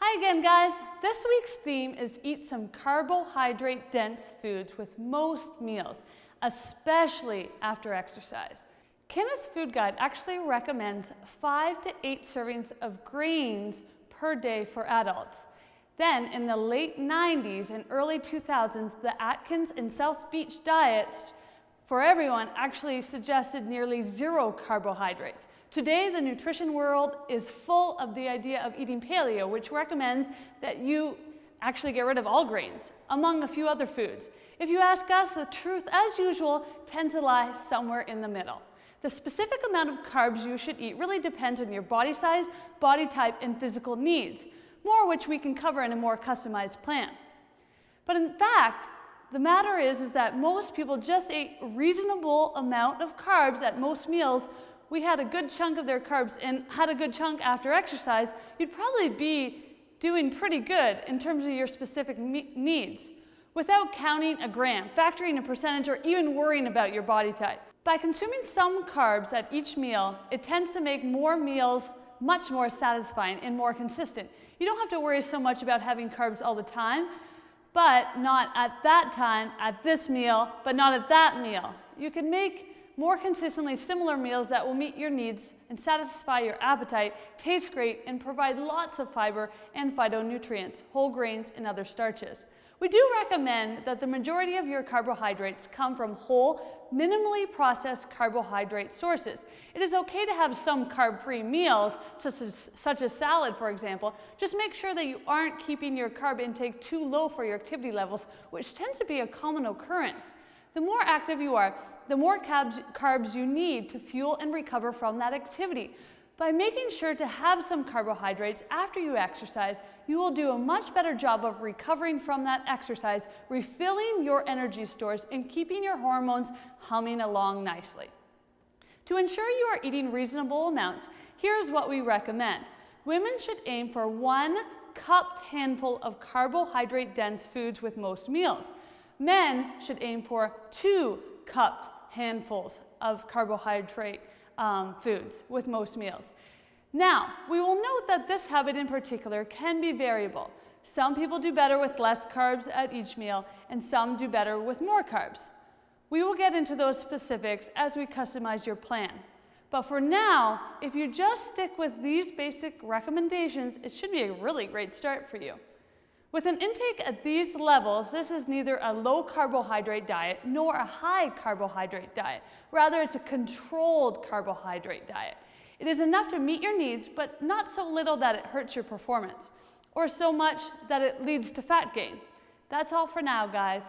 Hi again, guys. This week's theme is eat some carbohydrate-dense foods with most meals, especially after exercise. Kenneth's Food Guide actually recommends 5 to 8 servings of grains per day for adults. Then, in the late 90s and early 2000s, the Atkins and South Beach diets for everyone actually suggested nearly 0 carbohydrates. Today, the nutrition world is full of the idea of eating paleo, which recommends that you actually get rid of all grains, among a few other foods. If you ask us, the truth, as usual, tends to lie somewhere in the middle. The specific amount of carbs you should eat really depends on your body size, body type, and physical needs, more of which we can cover in a more customized plan. But in fact, the matter is that most people just ate a reasonable amount of carbs at most meals. We had a good chunk of their carbs and had a good chunk after exercise. You'd probably be doing pretty good in terms of your specific needs without counting a gram, factoring a percentage, or even worrying about your body type. By consuming some carbs at each meal, it tends to make more meals much more satisfying and more consistent. You don't have to worry so much about having carbs all the time, but not at that time, at this meal, but not at that meal. You can make more consistently similar meals that will meet your needs and satisfy your appetite, taste great, and provide lots of fiber and phytonutrients, whole grains, and other starches. We do recommend that the majority of your carbohydrates come from whole, minimally processed carbohydrate sources. It is okay to have some carb-free meals, such as salad, for example. Just make sure that you aren't keeping your carb intake too low for your activity levels, which tends to be a common occurrence. The more active you are, the more carbs you need to fuel and recover from that activity. By making sure to have some carbohydrates after you exercise, you will do a much better job of recovering from that exercise, refilling your energy stores, and keeping your hormones humming along nicely. To ensure you are eating reasonable amounts, here's what we recommend. Women should aim for 1 cupped handful of carbohydrate-dense foods with most meals. Men should aim for 2 cupped handfuls of carbohydrate foods with most meals. Now, we will note that this habit in particular can be variable. Some people do better with less carbs at each meal, and some do better with more carbs. We will get into those specifics as we customize your plan. But for now, if you just stick with these basic recommendations, it should be a really great start for you. With an intake at these levels, this is neither a low carbohydrate diet nor a high carbohydrate diet. Rather, it's a controlled carbohydrate diet. It is enough to meet your needs, but not so little that it hurts your performance, or so much that it leads to fat gain. That's all for now, guys.